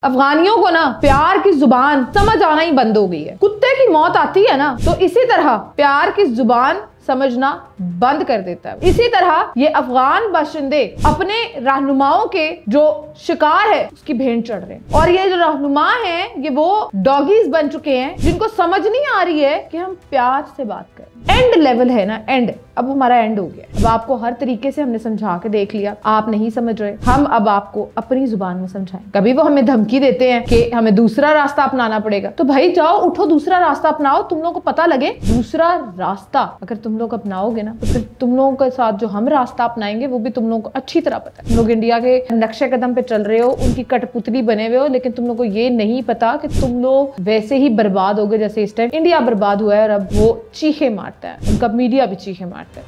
अफगानियों को ना प्यार की जुबान समझ आना ही बंद हो गई है। कुत्ते की मौत आती है ना तो इसी तरह प्यार की जुबान समझना बंद कर देता है। इसी तरह ये अफगान बाशिंदे अपने रहनुमाओं के जो शिकार है उसकी भेंट चढ़ रहे हैं। और ये जो रहनुमा हैं ये वो डॉगीज बन चुके हैं जिनको समझ नहीं आ रही है कि हम प्यार से बात करें। एंड लेवल है ना, एंड। अब हमारा एंड हो गया। अब आपको हर तरीके से हमने समझा के देख लिया, आप नहीं समझ रहे, हम अब आपको अपनी जुबान में समझाएं। कभी वो हमें धमकी देते हैं कि हमें दूसरा रास्ता अपनाना पड़ेगा, तो भाई जाओ उठो, दूसरा रास्ता अपनाओ। तुम लोगों को पता लगे दूसरा रास्ता अगर तुम लोग अपनाओगे ना तो फिर तुम लोगों के साथ जो हम रास्ता अपनाएंगे वो भी तुम लोगों को अच्छी तरह पता है। तुम लोग इंडिया के नक्शे कदम पे चल रहे हो, उनकी कठपुतली बने हुए हो, लेकिन तुम लोग को ये नहीं पता कि तुम लोग वैसे ही बर्बाद हो गए जैसे इस टाइम इंडिया बर्बाद हुआ है। और अब वो चीखे मारता है, उनका मीडिया भी चीखे मारता है।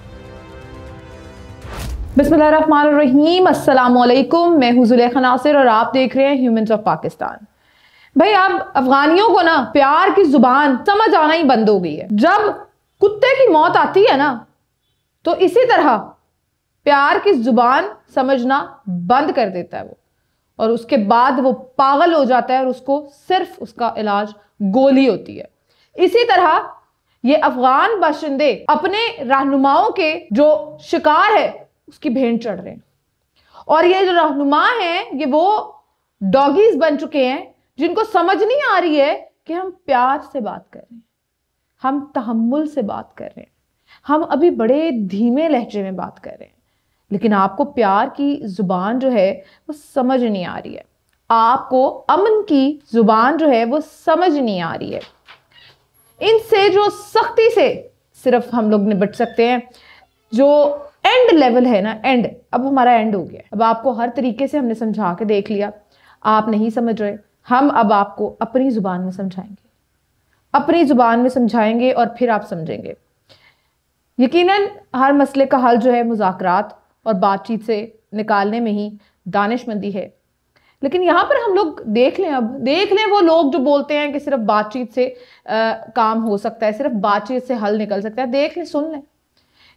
बिस्मिल्लाहिर्रहमानिर्रहीम, अस्सलामुअलैकुम। मैं हूं ज़ुलेखा नासिर और आप देख रहे हैं ह्यूमंस ऑफ पाकिस्तान। भाई अब अफगानियों को ना प्यार की जुबान समझ आना ही बंद हो गई है। जब कुत्ते की मौत आती है ना तो इसी तरह प्यार की जुबान समझना बंद कर देता है वो, और उसके बाद वो पागल हो जाता है और उसको सिर्फ उसका इलाज गोली होती है। इसी तरह ये अफगान बाशिंदे अपने रहनुमाओं के जो शिकार है उसकी भेंट चढ़ रहे हैं। और ये जो रहनुमा हैं ये वो डॉगीज बन चुके हैं जिनको समझ नहीं आ रही है कि हम प्यार से बात कर रहे हैं, हम तहम्मुल से बात कर रहे हैं, हम अभी बड़े धीमे लहजे में बात कर रहे हैं, लेकिन आपको प्यार की जुबान जो है वो समझ नहीं आ रही है। आपको अमन की जुबान जो है वो समझ नहीं आ रही है। इनसे जो सख्ती से सिर्फ हम लोग निपट सकते हैं, जो एंड लेवल है ना, एंड। अब हमारा एंड हो गया। अब आपको हर तरीके से हमने समझा के देख लिया, आप नहीं समझ रहे, हम अब आपको अपनी जुबान में समझाएंगे, अपनी जुबान में समझाएंगे और फिर आप समझेंगे। यकीनन हर मसले का हल जो है मुज़ाकरात और बातचीत से निकालने में ही दानिशमंदी है। लेकिन यहाँ पर हम लोग देख लें, अब देख लें वो लोग जो बोलते हैं कि सिर्फ बातचीत से काम हो सकता है, सिर्फ बातचीत से हल निकल सकता है। देख लें, सुन लें,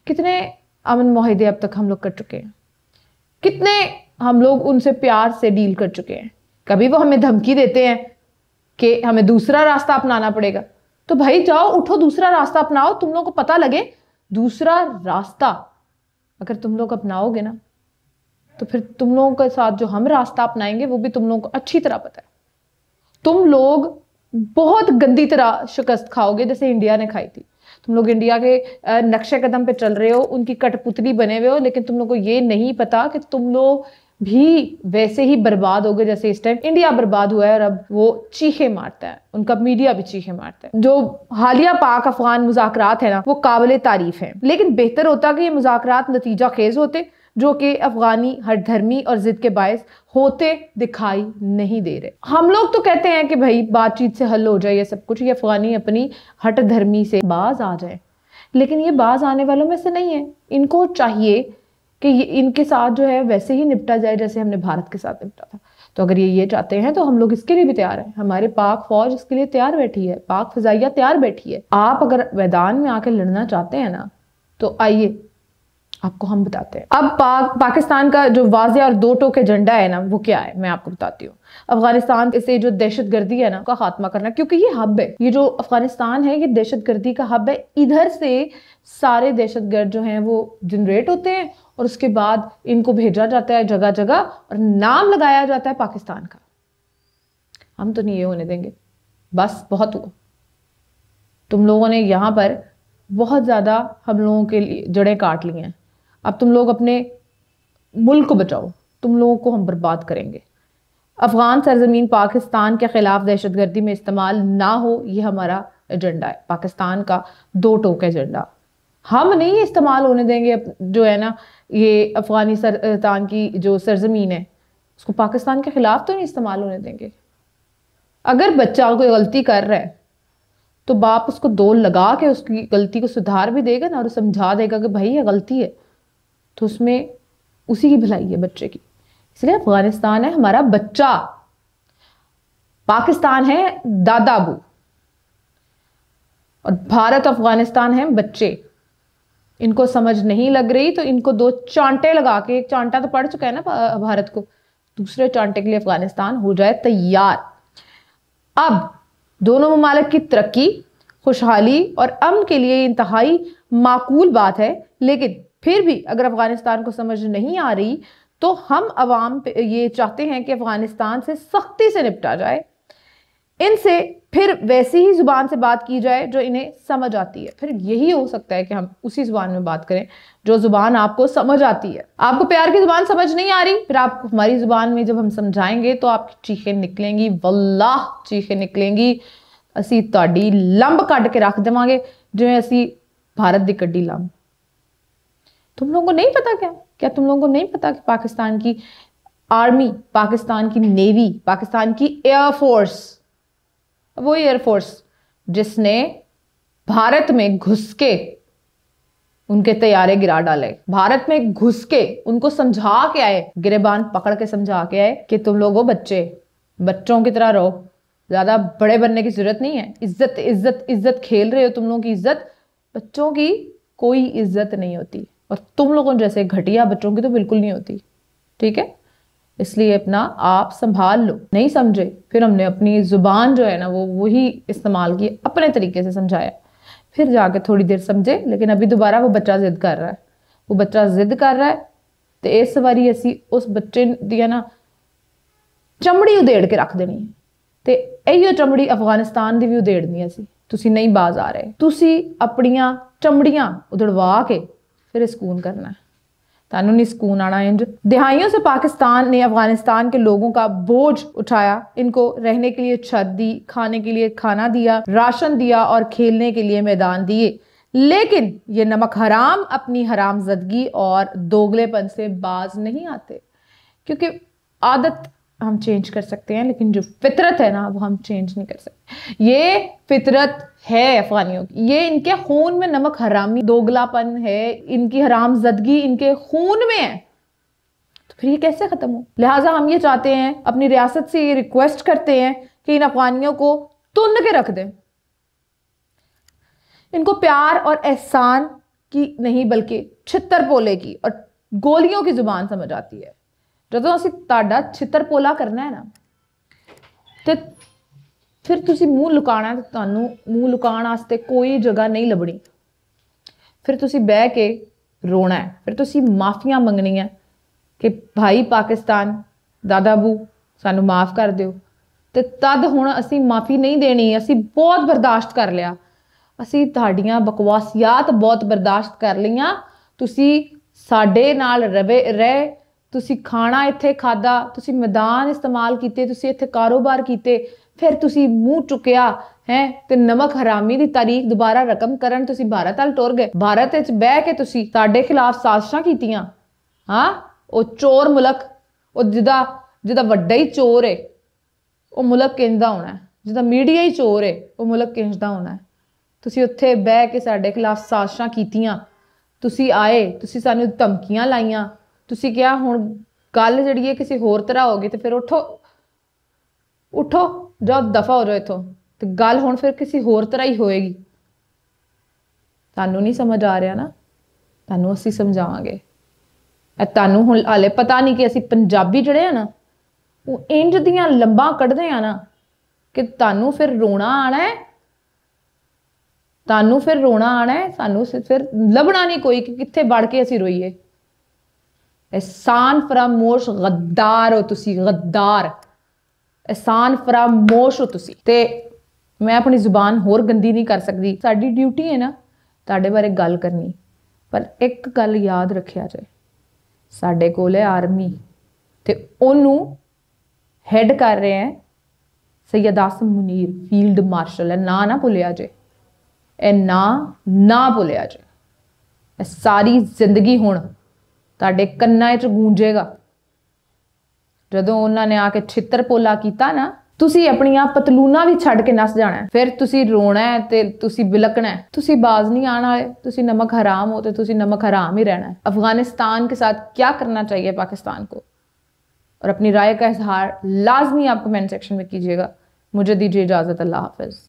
कितने अमन मुआहिदे अब तक हम लोग कर चुके हैं, कितने हम लोग उनसे प्यार से डील कर चुके हैं। कभी वो हमें धमकी देते हैं कि हमें दूसरा रास्ता अपनाना पड़ेगा, तो भाई जाओ उठो, दूसरा रास्ता अपनाओ। तुम लोगों को पता लगे दूसरा रास्ता अगर तुम लोग अपनाओगे ना तो फिर तुम लोगों के साथ जो हम रास्ता अपनाएंगे वो भी तुम लोगों को अच्छी तरह पता है। तुम लोग बहुत गंदी तरह शिकस्त खाओगे जैसे इंडिया ने खाई थी। तुम लोग इंडिया के नक्शे कदम पे चल रहे हो, उनकी कठपुतली बने हुए हो, लेकिन तुम लोग को ये नहीं पता कि तुम लोग भी वैसे ही बर्बाद हो गए जैसे इस टाइम इंडिया बर्बाद हुआ है। और अब वो चीखे मारता है, उनका मीडिया भी चीखे मारता है। जो हालिया पाक अफगान मुज़ाकरात है ना वो काबिले तारीफ है, लेकिन बेहतर होता कि ये मुज़ाकरात नतीजा खेज होते, जो कि अफगानी हठधर्मी और जिद के बायस होते दिखाई नहीं दे रहे। हम लोग तो कहते हैं कि भाई बातचीत से हल हो जाए ये सब कुछ, ये अफगानी अपनी हठधर्मी से बाज आ जाए, लेकिन ये बाज आने वालों में से नहीं है। इनको चाहिए कि इनके साथ जो है वैसे ही निपटा जाए जैसे हमने भारत के साथ निपटा था। तो अगर ये चाहते हैं तो हम लोग इसके लिए भी तैयार हैं। हमारे पाक फौज इसके लिए तैयार बैठी है, पाक फिजाइया तैयार बैठी है। आप अगर मैदान में आकर लड़ना चाहते हैं ना तो आइए, आपको हम बताते हैं। अब पाकिस्तान का जो वाज़ेह और दो टोक एजेंडा है ना वो क्या है, मैं आपको बताती हूँ। अफगानिस्तान से जो दहशतगर्दी है ना उसका खात्मा करना, क्योंकि ये हब है। ये जो अफगानिस्तान है ये दहशतगर्दी का हब है। इधर से सारे दहशतगर्द जो हैं वो जनरेट होते हैं और उसके बाद इनको भेजा जाता है जगह जगह और नाम लगाया जाता है पाकिस्तान का। हम तो नहीं ये होने देंगे, बस बहुत हुआ। तुम लोगों ने यहाँ पर बहुत ज्यादा हम लोगों के लिए जड़ें काट ली हैं। अब तुम लोग अपने मुल्क को बचाओ, तुम लोगों को हम बर्बाद करेंगे। अफगान सरजमीन पाकिस्तान के खिलाफ दहशतगर्दी में इस्तेमाल ना हो, ये हमारा एजेंडा है, पाकिस्तान का दो टोक एजेंडा। हम नहीं इस्तेमाल होने देंगे जो है ना ये अफगानिस्तान की जो सरजमीन है उसको पाकिस्तान के खिलाफ तो नहीं इस्तेमाल होने देंगे। अगर बच्चा कोई गलती कर रहा है तो बाप उसको दो लगा के उसकी गलती को सुधार भी देगा ना और समझा देगा कि भाई ये गलती है, तो उसमें उसी की भलाई है बच्चे की। इसलिए अफगानिस्तान है हमारा बच्चा, पाकिस्तान है दादा अबू और भारत अफगानिस्तान है बच्चे। इनको समझ नहीं लग रही तो इनको दो चांटे लगा के, एक चांटा तो पड़ चुका है ना भारत को, दूसरे चांटे के लिए अफगानिस्तान हो जाए तैयार। अब दोनों ममालिक की तरक्की, खुशहाली और अमन के लिए इंतहाई माकूल बात है, लेकिन फिर भी अगर अफगानिस्तान को समझ नहीं आ रही तो हम अवाम ये चाहते हैं कि अफगानिस्तान से सख्ती से निपटा जाए, इनसे फिर वैसी ही जुबान से बात की जाए जो इन्हें समझ आती है। फिर यही हो सकता है कि हम उसी जुबान में बात करें जो जुबान आपको समझ आती है। आपको प्यार की जुबान समझ नहीं आ रही, फिर आप हमारी जुबान में जब हम समझाएंगे तो आपकी चीखें निकलेंगी, वल्लाह चीखें निकलेंगी। असी तुहाडी लंब कट के रख देवांगे जिवें असी भारत की कड्डी लंब। तुम लोगों को नहीं पता क्या तुम लोगों को नहीं पता कि पाकिस्तान की आर्मी, पाकिस्तान की नेवी, पाकिस्तान की एयरफोर्स, वो एयरफोर्स जिसने भारत में घुस के उनके तैयारे गिरा डाले, भारत में घुस के उनको समझा के आए, गिरेबान पकड़ के समझा के आए कि तुम लोगों बच्चों की तरह रहो, ज्यादा बड़े बनने की जरूरत नहीं है, इज्जत इज्जत इज्जत खेल रहे हो तुम लोगों की इज्जत, बच्चों की कोई इज्जत नहीं होती और तुम लोगों जैसे घटिया बच्चों की तो बिल्कुल नहीं होती। ठीक है, इसलिए अपना आप संभाल लो। नहीं समझे, फिर हमने अपनी जुबान जो है ना वो वही इस्तेमाल की, अपने तरीके से समझाया, फिर जाके थोड़ी देर समझे। लेकिन अभी दोबारा वो बच्चा जिद कर रहा है, तो इस बारी असी उस बच्चे दी ना चमड़ी उधेड़ के रख देनी है, ते इहो चमड़ी अफगानिस्तान की भी उधेड़नी असी। तुसी नहीं बाज आ रहे, तुसी अपनियां चमड़ियां उधड़वा के फिर सुकून करना है, तानू नहीं सुकून आना। इंज दिहाइयों से पाकिस्तान ने अफगानिस्तान के लोगों का बोझ उठाया, इनको रहने के लिए छत दी, खाने के लिए खाना दिया, राशन दिया और खेलने के लिए मैदान दिए, लेकिन ये नमक हराम अपनी हरामजदगी और दोगलेपन से बाज नहीं आते। क्योंकि आदत हम चेंज कर सकते हैं, लेकिन जो फितरत है ना वो हम चेंज नहीं कर सकते। ये फितरत है अफगानियों की, ये इनके खून में नमक हरामी दोगलापन है, इनकी हरामजदगी इनके खून में है, तो फिर ये कैसे खत्म हो। लिहाजा हम ये चाहते हैं, अपनी रियासत से ये रिक्वेस्ट करते हैं कि इन अफगानियों को तुंद के रख दें। इनको प्यार और एहसान की नहीं बल्कि छितर पोले की और गोलियों की जुबान समझ आती है। जो असी ताड़ा छितर पोला करना है ना, तो फिर तुसी मुंह लुकाना, तो तुहानू मुंह लुकाण वास्ते कोई जगह नहीं लभनी। फिर तुसी बह के रोना है, फिर तुसी माफियां मंगनी है कि भाई पाकिस्तान दादा बू सानू माफ कर दिओ। ते तद हुण असी माफी नहीं देनी, असी बहुत बर्दाश्त कर लिया, असी तुहाडियां बकवासियात बहुत बर्दाश्त कर लियां। तुसी साडे नाल रहे, तुसी खाना इत्थे खादा, तुसी मैदान इस्तेमाल कीते, तुसी इत्थे कारोबार कीते, फिर तुसी मुंह चुकिया है ते नमक हरामी दी तारीख दोबारा रकम करन तुसी भारत अल टुर गए। भारत विच बह के तुसी साडे खिलाफ साजिशां कीतियां। हाँ, ओ चोर मुल्क, ओ जिदा वड्डा ही चोर है वो मुल्क किंजदा होना है, जिदा मीडिया ही चोर है वो मुल्क किंजदा होना है। तुसी उत्थे बह के साडे खिलाफ साजिशां कीतियां, तुसी आए, तुसी सानू धमकियां लाइयां, तुसी क्या हुण गल जिहड़ी है किसी होर तरह होगी, तो फिर उठो जाओ दफा हो जाओ इथों, तो गल हुण फिर किसी होर तरह ही होएगी। तुहानू नहीं समझ आ रहा ना, तुहानू असीं समझावांगे। तुहानू हुण हाले पता नहीं कि असीं पंजाबी जिहड़े आ ना वो इंज दियां लंबां कढदे आ ना कि तुहानू फिर रोना आना है, सानू फिर लभना नहीं कोई कि कित्थे वड़ के असीं रोईए। एहसान फरामोश गद्दार हो तुसी, गद्दार एहसान फरामोश हो तुसी। ते मैं अपनी जुबान होर गंदी नहीं कर सकती, साडी ड्यूटी है ना तुहाडे बारे गल करनी, पर एक गल याद रखिया जाए, साडे कोल है आर्मी ते ओनू हैड कर रहे हैं सैयद आसिम मुनीर, फील्ड मार्शल है, ना भुलिया जे, ए ना भुलिया जे। सारी जिंदगी हुण तुहाडे कन्नां च गूंजेगा। जदों उन्होंने आके छितर पोला कीता ना, तुसी अपनियां पतलूना भी छड़ के नस जाना है, फिर तुसी रोना है ते तुसी बिलकना है, तुसी बाज नहीं आने वाले, तुसी नमक हराम हो तो तुसी नमक हराम ही रहना है। अफगानिस्तान के साथ क्या करना चाहिए पाकिस्तान को, और अपनी राय का इजहार लाजमी आप कमेंट सेक्शन में कीजिएगा। मुझे दीजिए इजाजत, अल्लाह हाफिज।